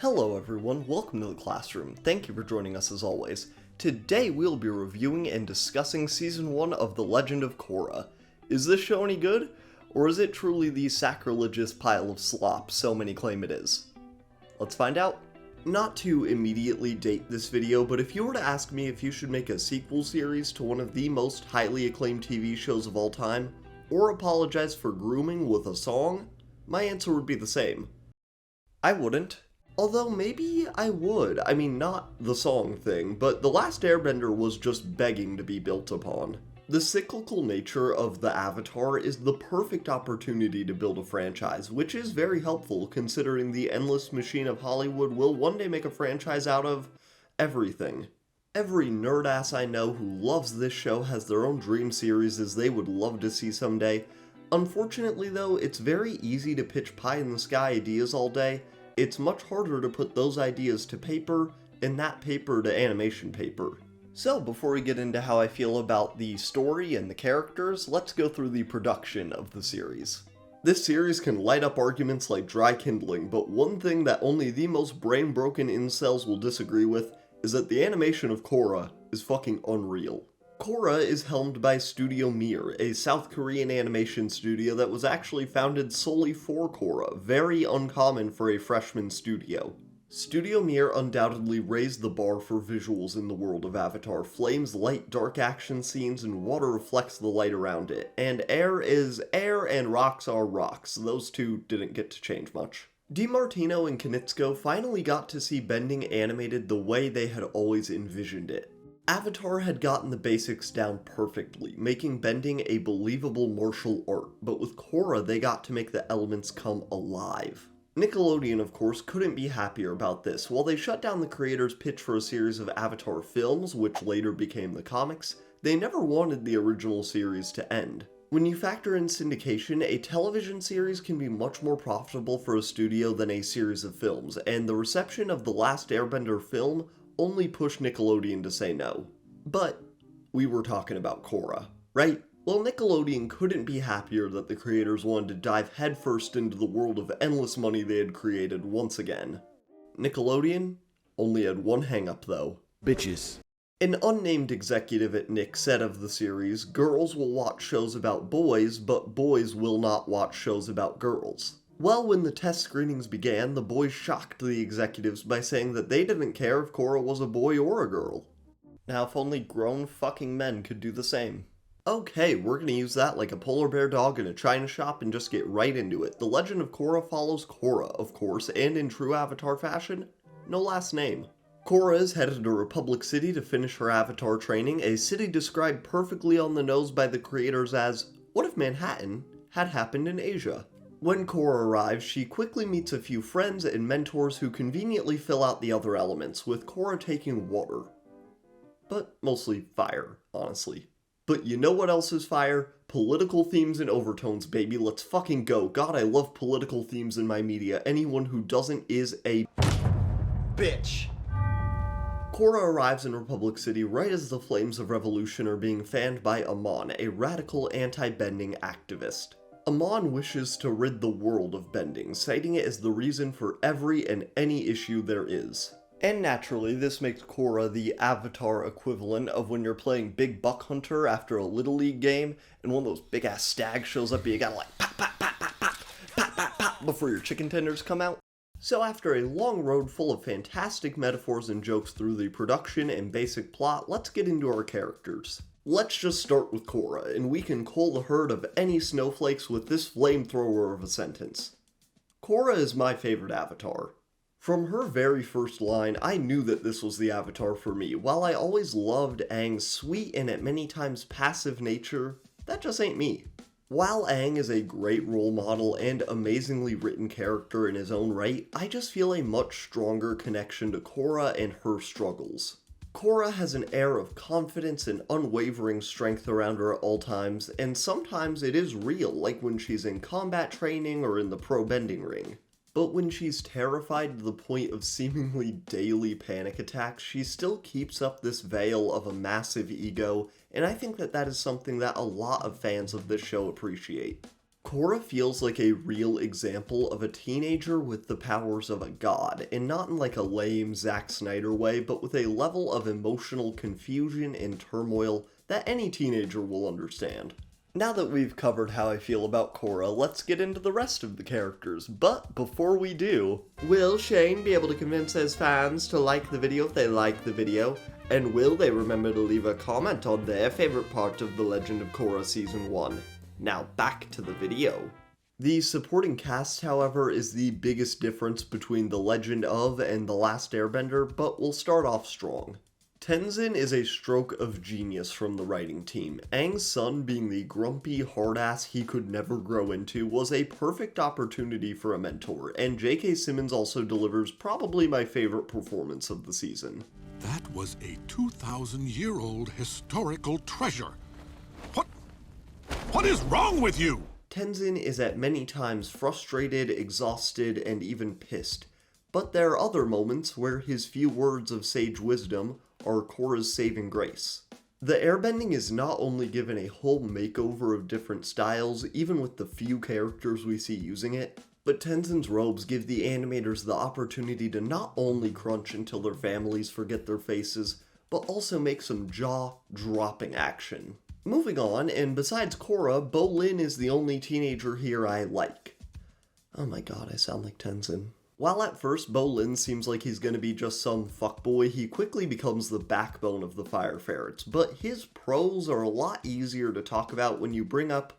Hello everyone, welcome to the classroom. Thank you for joining us as always. Today we'll be reviewing and discussing Season 1 of The Legend of Korra. Is this show any good? Or is it truly the sacrilegious pile of slop so many claim it is? Let's find out. Not to immediately date this video, but if you were to ask me if you should make a sequel series to one of the most highly acclaimed TV shows of all time, or apologize for grooming with a song, my answer would be the same. I wouldn't. Although maybe I would. I mean, not the song thing, but The Last Airbender was just begging to be built upon. The cyclical nature of the Avatar is the perfect opportunity to build a franchise, which is very helpful considering the endless machine of Hollywood will one day make a franchise out of everything. Every nerd-ass I know who loves this show has their own dream series they would love to see someday. Unfortunately though, it's very easy to pitch pie-in-the-sky ideas all day. It's much harder to put those ideas to paper, and that paper to animation paper. So before we get into how I feel about the story and the characters, let's go through the production of the series. This series can light up arguments like dry kindling, but one thing that only the most brain-broken incels will disagree with is that the animation of Korra is fucking unreal. Korra is helmed by Studio Mir, a South Korean animation studio that was actually founded solely for Korra, very uncommon for a freshman studio. Studio Mir undoubtedly raised the bar for visuals in the world of Avatar. Flames light dark action scenes and water reflects the light around it, and air is air and rocks are rocks. Those two didn't get to change much. DiMartino and Konietzko finally got to see bending animated the way they had always envisioned it. Avatar had gotten the basics down perfectly, making bending a believable martial art, but with Korra they got to make the elements come alive. Nickelodeon, of course, couldn't be happier about this. While they shut down the creators' pitch for a series of Avatar films, which later became the comics, they never wanted the original series to end. When you factor in syndication, a television series can be much more profitable for a studio than a series of films, and the reception of The Last Airbender film only pushed Nickelodeon to say no. But we were talking about Korra, right? Well, Nickelodeon couldn't be happier that the creators wanted to dive headfirst into the world of endless money they had created once again. Nickelodeon only had one hang-up though. Bitches. An unnamed executive at Nick said of the series, "Girls will watch shows about boys, but boys will not watch shows about girls." Well, when the test screenings began, the boys shocked the executives by saying that they didn't care if Korra was a boy or a girl. Now if only grown fucking men could do the same. Okay, we're gonna use that like a polar bear dog in a china shop and just get right into it. The Legend of Korra follows Korra, of course, and in true Avatar fashion, no last name. Korra is headed to Republic City to finish her Avatar training, a city described perfectly on the nose by the creators as, what if Manhattan had happened in Asia? When Korra arrives, she quickly meets a few friends and mentors who conveniently fill out the other elements, with Korra taking water. But mostly fire, honestly. But you know what else is fire? Political themes and overtones, baby. Let's fucking go. God, I love political themes in my media. Anyone who doesn't is a bitch. Korra arrives in Republic City right as the flames of revolution are being fanned by Amon, a radical anti-bending activist. Amon wishes to rid the world of bending, citing it as the reason for every and any issue there is. And naturally, this makes Korra the Avatar equivalent of when you're playing Big Buck Hunter after a Little League game, and one of those big-ass stags shows up and you gotta like pop, pop, pop, pop, pop, pop, pop, pop, before your chicken tenders come out. So after a long road full of fantastic metaphors and jokes through the production and basic plot, let's get into our characters. Let's just start with Korra, and we can cull the herd of any snowflakes with this flamethrower of a sentence. Korra is my favorite Avatar. From her very first line, I knew that this was the Avatar for me. While I always loved Aang's sweet and at many times passive nature, that just ain't me. While Aang is a great role model and amazingly written character in his own right, I just feel a much stronger connection to Korra and her struggles. Korra has an air of confidence and unwavering strength around her at all times, and sometimes it is real, like when she's in combat training or in the Probending ring. But when she's terrified to the point of seemingly daily panic attacks, she still keeps up this veil of a massive ego, and I think that that is something that a lot of fans of this show appreciate. Korra feels like a real example of a teenager with the powers of a god, and not in like a lame Zack Snyder way, but with a level of emotional confusion and turmoil that any teenager will understand. Now that we've covered how I feel about Korra, let's get into the rest of the characters. But before we do, will Shane be able to convince his fans to like the video if they like the video? And will they remember to leave a comment on their favorite part of The Legend of Korra Season 1? Now back to the video. The supporting cast, however, is the biggest difference between The Legend of and The Last Airbender, but we'll start off strong. Tenzin is a stroke of genius from the writing team. Aang's son being the grumpy hard-ass he could never grow into was a perfect opportunity for a mentor, and J.K. Simmons also delivers probably my favorite performance of the season. That was a 2,000-year-old historical treasure. What is wrong with you? Tenzin is at many times frustrated, exhausted, and even pissed. But there are other moments where his few words of sage wisdom are Korra's saving grace. The airbending is not only given a whole makeover of different styles, even with the few characters we see using it, but Tenzin's robes give the animators the opportunity to not only crunch until their families forget their faces, but also make some jaw-dropping action. Moving on, and besides Korra, Bolin is the only teenager here I like. Oh my god, I sound like Tenzin. While at first Bolin seems like he's gonna be just some fuckboy, he quickly becomes the backbone of the Fire Ferrets, but his pros are a lot easier to talk about when you bring up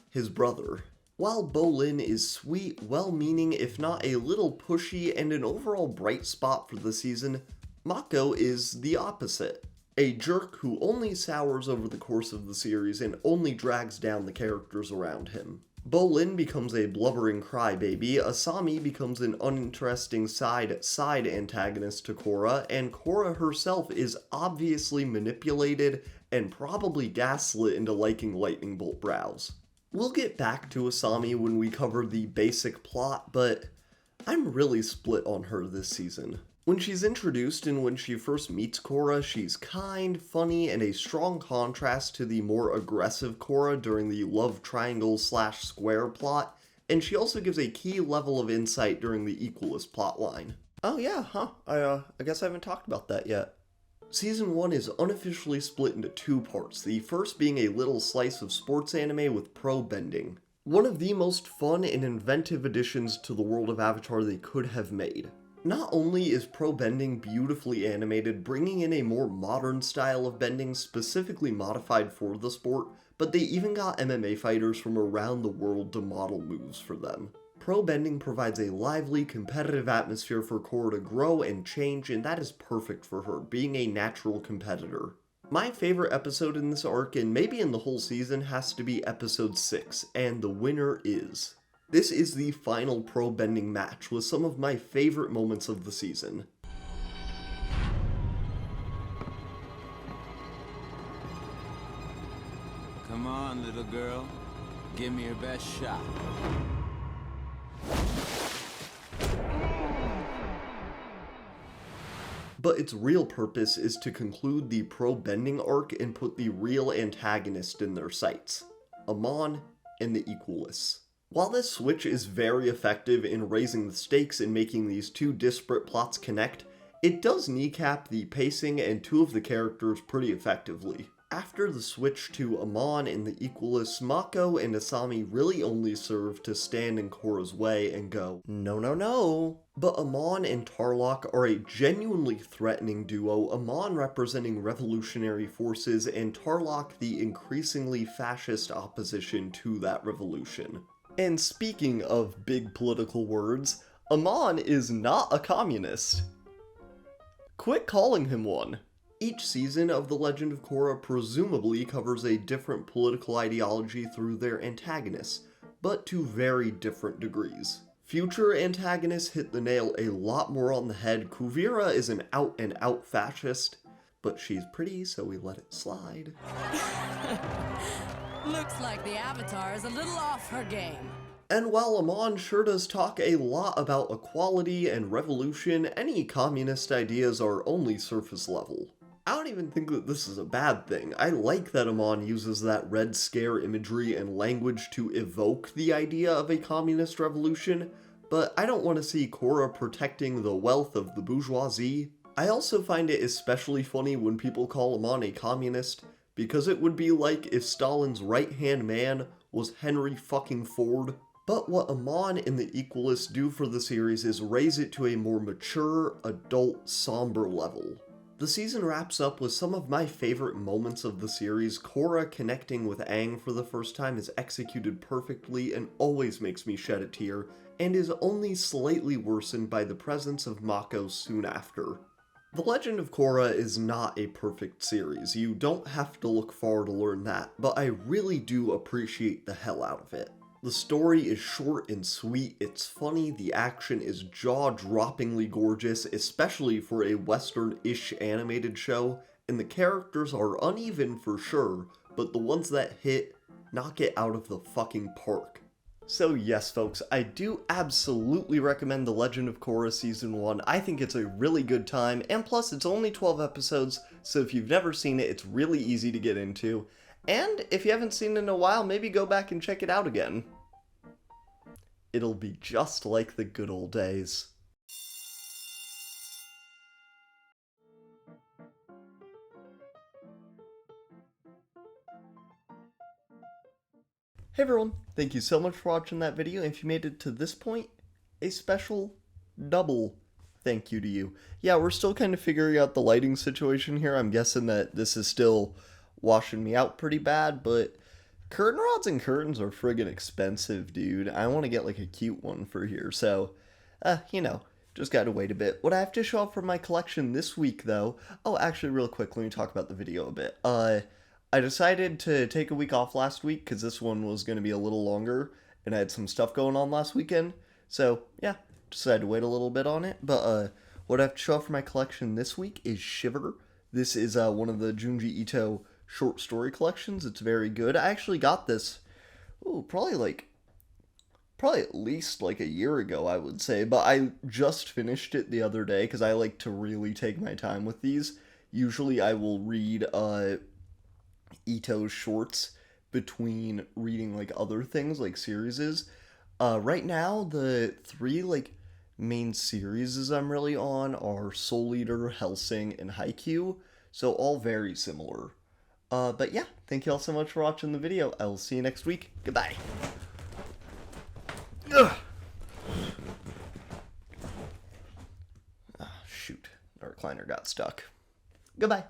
his brother. While Bolin is sweet, well-meaning, if not a little pushy, and an overall bright spot for the season, Mako is the opposite. A jerk who only sours over the course of the series and only drags down the characters around him. Bolin becomes a blubbering crybaby, Asami becomes an uninteresting side antagonist to Korra, and Korra herself is obviously manipulated and probably gaslit into liking lightning bolt brows. We'll get back to Asami when we cover the basic plot, but I'm really split on her this season. When she's introduced and when she first meets Korra, she's kind, funny, and a strong contrast to the more aggressive Korra during the love triangle/square plot, and she also gives a key level of insight during the Equalist plotline. Oh yeah, I guess I haven't talked about that yet. Season 1 is unofficially split into two parts, the first being a little slice of sports anime with Probending. One of the most fun and inventive additions to the world of Avatar they could have made. Not only is Probending beautifully animated, bringing in a more modern style of bending specifically modified for the sport, but they even got MMA fighters from around the world to model moves for them. Probending provides a lively, competitive atmosphere for Korra to grow and change, and that is perfect for her, being a natural competitor. My favorite episode in this arc, and maybe in the whole season, has to be episode 6, and the winner is... This is the final Probending match with some of my favorite moments of the season. Come on, little girl. Give me your best shot. But its real purpose is to conclude the Probending arc and put the real antagonist in their sights. Amon and the Equalists. While this switch is very effective in raising the stakes and making these two disparate plots connect, it does kneecap the pacing and two of the characters pretty effectively. After the switch to Amon and the Equalists, Mako and Asami really only serve to stand in Korra's way and go, no, no, no. But Amon and Tarlok are a genuinely threatening duo, Amon representing revolutionary forces and Tarlok the increasingly fascist opposition to that revolution. And speaking of big political words, Amon is not a communist. Quit calling him one. Each season of The Legend of Korra presumably covers a different political ideology through their antagonists, but to very different degrees. Future antagonists hit the nail a lot more on the head. Kuvira is an out-and-out fascist, but she's pretty, so we let it slide. Looks like the Avatar is a little off her game. And while Amon sure does talk a lot about equality and revolution, any communist ideas are only surface level. I don't even think that this is a bad thing. I like that Amon uses that Red Scare imagery and language to evoke the idea of a communist revolution, but I don't want to see Cora protecting the wealth of the bourgeoisie. I also find it especially funny when people call Amon a communist, because it would be like if Stalin's right-hand man was Henry fucking Ford. But what Amon and the Equalists do for the series is raise it to a more mature, adult, somber level. The season wraps up with some of my favorite moments of the series. Korra connecting with Aang for the first time is executed perfectly and always makes me shed a tear, and is only slightly worsened by the presence of Mako soon after. The Legend of Korra is not a perfect series, you don't have to look far to learn that, but I really do appreciate the hell out of it. The story is short and sweet, it's funny, the action is jaw-droppingly gorgeous, especially for a Western-ish animated show, and the characters are uneven for sure, but the ones that hit knock it out of the fucking park. So yes folks, I do absolutely recommend The Legend of Korra Season 1, I think it's a really good time, and plus it's only 12 episodes, so if you've never seen it, it's really easy to get into. And if you haven't seen it in a while, maybe go back and check it out again. It'll be just like the good old days. Hey everyone, thank you so much for watching that video. If you made it to this point, a special double thank you to you. Yeah, we're still kind of figuring out the lighting situation here. I'm guessing that this is still washing me out pretty bad, but curtain rods and curtains are friggin' expensive, dude. I want to get like a cute one for here, so, you know, just gotta wait a bit. What I have to show off from my collection this week, though, oh, actually, real quick, let me talk about the video a bit. I decided to take a week off last week, because this one was going to be a little longer, and I had some stuff going on last weekend, so, yeah, decided to wait a little bit on it, but, what I have to show off for my collection this week is Shiver. This is, one of the Junji Ito short story collections. It's very good. I actually got this, probably at least like a year ago, I would say, but I just finished it the other day because I like to really take my time with these. Usually I will read Ito's shorts between reading like other things like series. Right now the three like main series I'm really on are Soul Eater, Hellsing, and Haikyuu, so all very similar. But yeah, thank you all so much for watching the video. I will see you next week. Goodbye. Ugh. Ah, shoot. The recliner got stuck. Goodbye.